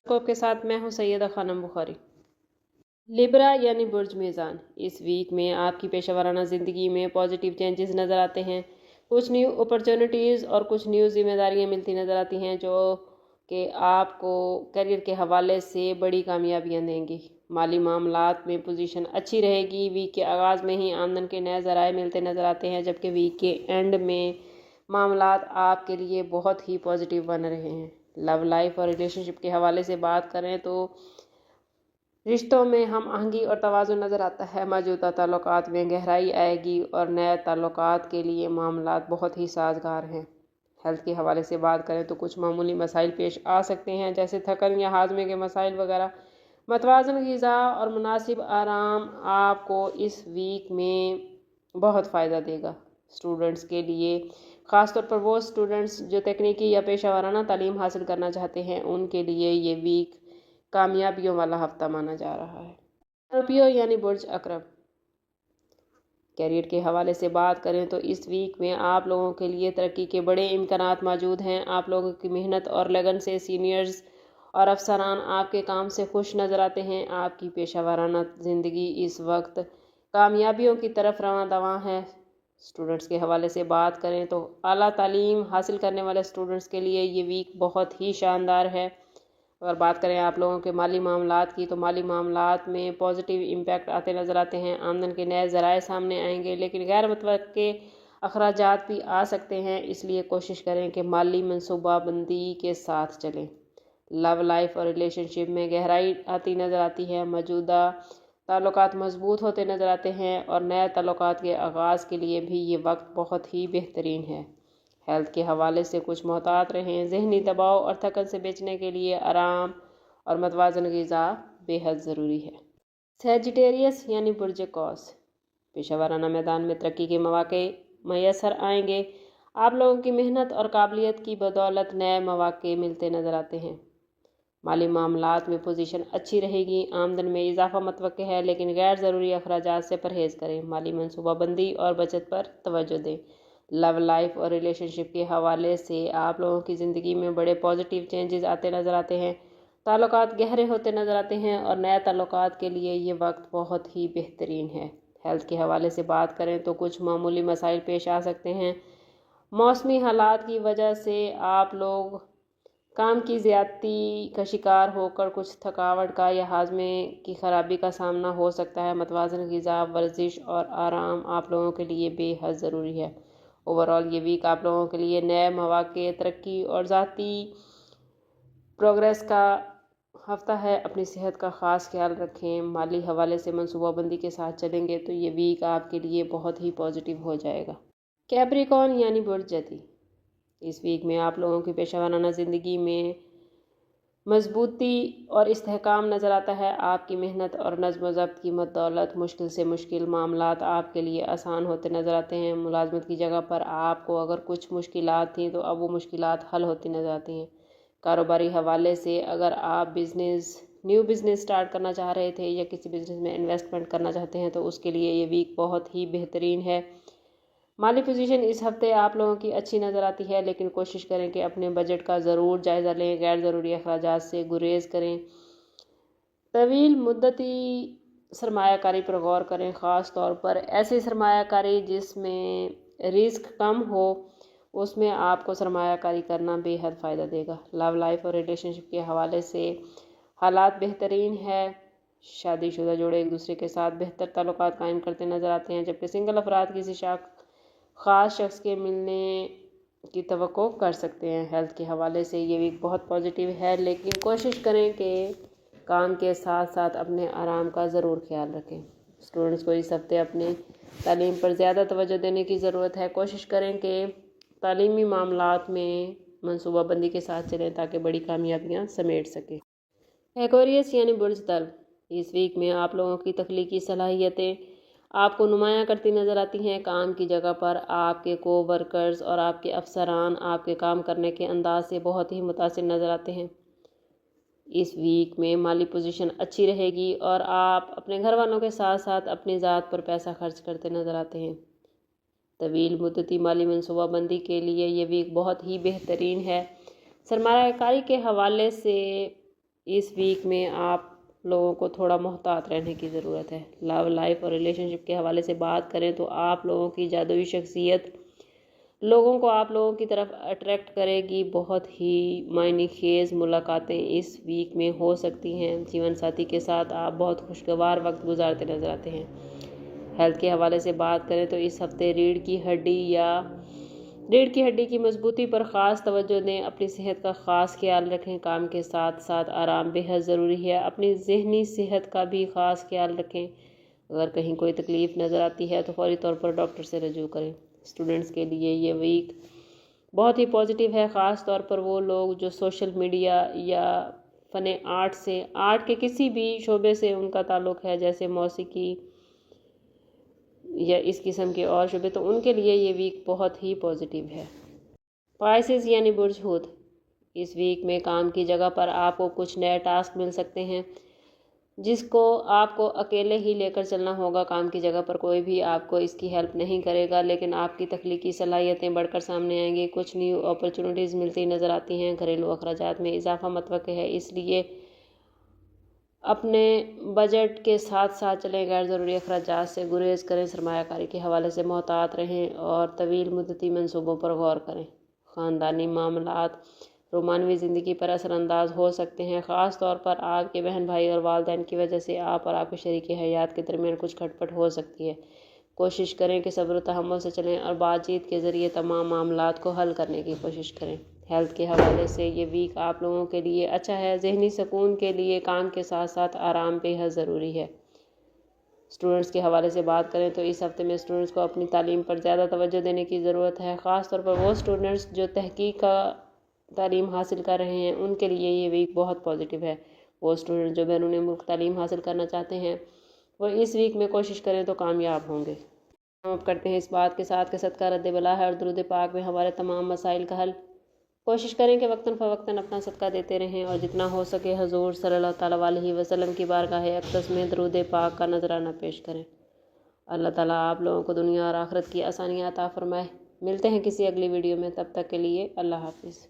को आपके साथ मैं हूं सैयदा खानम बुखारी। लिब्रा यानी बुर्ज मीज़ान, इस वीक में आपकी पेशेवराना ज़िंदगी में पॉजिटिव चेंजेस नज़र आते हैं। कुछ न्यू अपॉर्चुनिटीज़ और कुछ न्यू जिम्मेदारियां मिलती नज़र आती हैं जो कि आपको करियर के हवाले से बड़ी कामयाबियां देंगी। माली मामलात में पोजीशन अच्छी रहेगी। वीक के आगाज़ में ही आमदन के नए ज़राए मिलते नज़र आते हैं, जबकि वीक के एंड में मामलात आपके लिए बहुत ही पॉजिटिव बन रहे हैं। लव लाइफ और रिलेशनशिप के हवाले से बात करें तो रिश्तों में हम आहंगी और तवाज़ुन नज़र आता है। मौजूदा ताल्लुकात में गहराई आएगी और नए ताल्लुकात के लिए मामलात बहुत ही साजगार हैं। हेल्थ के हवाले से बात करें तो कुछ मामूली मसाइल पेश आ सकते हैं, जैसे थकन या हाजमे के मसाइल वगैरह। मतवाज़न ग़िज़ा और मुनासिब आराम आपको इस वीक में बहुत फ़ायदा देगा। स्टूडेंट्स के लिए, ख़ास तौर पर वो स्टूडेंट्स जो तकनीकी या पेशा वाराना तालीम हासिल करना चाहते हैं, उनके लिए ये वीक कामयाबियों वाला हफ्ता माना जा रहा है। स्कॉर्पियो यानी बुर्ज अकरब, कैरियर के हवाले से बात करें तो इस वीक में आप लोगों के लिए तरक्की के बड़े इम्कानात मौजूद हैं। आप लोगों की मेहनत और लगन से सीनियर्स और अफसरान आपके काम से खुश नज़र आते हैं। आपकी पेशा वाराना ज़िंदगी इस वक्त कामयाबियों की तरफ रवां दवां है। स्टूडेंट्स के हवाले से बात करें तो आला तालीम हासिल करने वाले स्टूडेंट्स के लिए ये वीक बहुत ही शानदार है। अगर बात करें आप लोगों के माली मामलात की, तो माली मामलात में पॉजिटिव इम्पैक्ट आते नज़र आते हैं। आमदन के नए ज़राए सामने आएंगे, लेकिन गैर मुतवक्के अखराजात भी आ सकते हैं, इसलिए कोशिश करें कि माली मनसूबाबंदी के साथ चलें। लव लाइफ और रिलेशनशिप में गहराई आती नज़र आती है। मौजूदा ताल्लुकात मजबूत होते नज़र आते हैं और नए ताल्लुकात के आगाज़ के लिए भी ये वक्त बहुत ही बेहतरीन है। हेल्थ के हवाले से कुछ मोहतात रहें। जहनी दबाव और थकन से बचने के लिए आराम और मतवाज़न ग़िज़ा बेहद ज़रूरी है। सैजिटेरियस यानी बुर्ज कौस, पेशा वाराना मैदान में तरक्की के मौक़े मैसर आएंगे। आप लोगों की मेहनत और काबिलियत की बदौलत नए मौक़े मिलते नज़र आते हैं। माली मामलात में पोजीशन अच्छी रहेगी। आमदन में इजाफा मतवक्के है, लेकिन गैर ज़रूरी अखराजात से परहेज़ करें। माली मनसूबाबंदी और बचत पर तवज्जो दें। लव लाइफ और रिलेशनशिप के हवाले से आप लोगों की ज़िंदगी में बड़े पॉजिटिव चेंजेस आते नज़र आते हैं। ताल्लुकात गहरे होते नज़र आते हैं और नए ताल्लुकात के लिए ये वक्त बहुत ही बेहतरीन है। हेल्थ के हवाले से बात करें तो कुछ मामूली मसाइल पेश आ सकते हैं। मौसमी हालात की वजह से आप लोग काम की ज़्यादती का शिकार होकर कुछ थकावट का या हाजमे की ख़राबी का सामना हो सकता है। मतवाज़न ग़िज़ा, वर्जिश और आराम आप लोगों के लिए बेहद ज़रूरी है। ओवरऑल ये वीक आप लोगों के लिए नए मौक़े, तरक्की और ज़ाती प्रोग्रेस का हफ्ता है। अपनी सेहत का ख़ास ख्याल रखें। माली हवाले से मनसूबाबंदी के साथ चलेंगे तो ये वीक आपके लिए बहुत ही पॉजिटिव हो जाएगा। कैप्रिकॉर्न यानी बुर्ज जदी, इस वीक में आप लोगों की पेशा वाराना ज़िंदगी में मजबूती और इस्तेहकाम नज़र आता है। आपकी मेहनत और नज़्म ज़ब्त की बदौलत मुश्किल से मुश्किल मामलात आपके लिए आसान होते नज़र आते हैं। मुलाजमत की जगह पर आपको अगर कुछ मुश्किलात थी तो अब वो मुश्किलात हल होती नज़र आती हैं। कारोबारी हवाले से अगर आप न्यू बिज़नेस स्टार्ट करना चाह रहे थे या किसी बिज़नेस में इन्वेस्टमेंट करना चाहते हैं तो उसके लिए ये वीक बहुत ही बेहतरीन है। माली पोजीशन इस हफ्ते आप लोगों की अच्छी नज़र आती है, लेकिन कोशिश करें कि अपने बजट का ज़रूर जायज़ा लें। गैर ज़रूरी अखराजात से गुरेज करें। तवील मुद्दती सरमायाकारी पर गौर करें, ख़ास तौर पर ऐसी सरमायाकारी जिसमें रिस्क कम हो, उसमें आपको सरमायाकारी करना बेहद फ़ायदा देगा। लव लाइफ और रिलेशनशिप के हवाले से हालात बेहतरीन है। शादीशुदा जोड़े एक दूसरे के साथ बेहतर ताल्लुकात कायम करते नज़र आते हैं, जबकि सिंगल अफराद किसी ख़ास शख्स के मिलने की तवक्को कर सकते हैं। हेल्थ के हवाले से ये वीक बहुत पॉजिटिव है, लेकिन कोशिश करें कि काम के साथ साथ अपने आराम का ज़रूर ख्याल रखें। स्टूडेंट्स को इस हफ्ते अपनी तालीम पर ज़्यादा तवज्जो देने की ज़रूरत है। कोशिश करें कि तालीमी मामलात में मनसूबाबंदी के साथ चलें ताकि बड़ी कामयाबियाँ समेट सकें। एक्वेरियस यानी बुर्ज तल्ब, इस वीक में आप लोगों की तख्लीकी सलाहियतें आपको नुमायाँ करती नज़र आती हैं। काम की जगह पर आपके कोवर्कर्स और आपके अफसरान आपके काम करने के अंदाज से बहुत ही मुतासिर नज़र आते हैं। इस वीक में माली पोजीशन अच्छी रहेगी और आप अपने घर वालों के साथ साथ अपनी ज़ात पर पैसा खर्च करते नज़र आते हैं। तवील मुद्दती माली मनसूबाबंदी के लिए ये वीक बहुत ही बेहतरीन है। सरमायाकारी के हवाले से इस वीक में आप लोगों को थोड़ा मुहतात रहने की ज़रूरत है। लव लाइफ और रिलेशनशिप के हवाले से बात करें तो आप लोगों की जादुई शख्सियत लोगों को आप लोगों की तरफ अट्रैक्ट करेगी। बहुत ही मायने खेज मुलाकातें इस वीक में हो सकती हैं। जीवन साथी के साथ आप बहुत खुशगवार वक्त गुजारते नजर आते हैं। हेल्थ के हवाले से बात करें तो इस हफ्ते रीढ़ की हड्डी की मजबूती पर ख़ास तवज्जो दें। अपनी सेहत का ख़ास ख्याल रखें। काम के साथ साथ आराम बेहद ज़रूरी है। अपनी जहनी सेहत का भी ख़ास ख्याल रखें। अगर कहीं कोई तकलीफ़ नज़र आती है तो फौरी तौर पर डॉक्टर से रजू करें। स्टूडेंट्स के लिए ये वीक बहुत ही पॉजिटिव है, ख़ास तौर पर वो लोग जो सोशल मीडिया या फ़न आर्ट के किसी भी शोबे से उनका ताल्लुक़ है, जैसे मौसीकी या इस किस्म के और शोबे, तो उनके लिए ये वीक बहुत ही पॉजिटिव है। पाइसेस यानी बुर्ज हूत, इस वीक में काम की जगह पर आपको कुछ नए टास्क मिल सकते हैं जिसको आपको अकेले ही लेकर चलना होगा। काम की जगह पर कोई भी आपको इसकी हेल्प नहीं करेगा, लेकिन आपकी तख्लीकी सलाहियतें बढ़कर सामने आएंगी। कुछ न्यू अपॉर्चुनिटीज़ मिलती नज़र आती हैं। घरेलू अखराजात में इजाफा मतवक्के है, इसलिए अपने बजट के साथ साथ चलें। गैर ज़रूरी अखराजात से गुरेज करें। सरमायाकारी के हवाले से मोहतात रहें और तवील मुद्दती मंसूबों पर गौर करें। ख़ानदानी मामलात रोमानवी ज़िंदगी पर असरानंदाज हो सकते हैं, ख़ास तौर पर आपके बहन भाई और वालिदैन की वजह से आप और आपके शरीक हयात के दरमियान कुछ खटपट हो सकती है। कोशिश करें कि सब्र तहम्मुल से चलें और बातचीत के ज़रिए तमाम मामलात को हल करने की कोशिश करें। हेल्थ के हवाले से ये वीक आप लोगों के लिए अच्छा है। जहनी सुकून के लिए काम के साथ साथ आराम बेहद ज़रूरी है। स्टूडेंट्स के हवाले से बात करें तो इस हफ्ते में स्टूडेंट्स को अपनी तालीम पर ज़्यादा तवज्जो देने की ज़रूरत है, ख़ास तौर पर वो स्टूडेंट्स जो तहकीक का तालीम हासिल कर रहे हैं, उनके लिए ये वीक बहुत पॉजिटिव है। वो स्टूडेंट जो बैरून मुल्क तालीम हासिल करना चाहते हैं वो इस वीक में कोशिश करें तो कामयाब होंगे। हम करते हैं इस बात के साथ कि सदका रद्द बला है और दुरूद पाक में हमारे तमाम मसाइल का हल। कोशिश करें कि वक्तन फ़वक्तन अपना सदका देते रहें और जितना हो सके हजूर सल्लल्लाहु तआला अलैहि वसल्लम की बारगाह अक़दस में दुरूद पाक का नजराना पेश करें। अल्लाह ताला आप लोगों को दुनिया और आखिरत की आसानियाँ अता फरमाए। मिलते हैं किसी अगली वीडियो में, तब तक के लिए अल्लाह हाफिज़।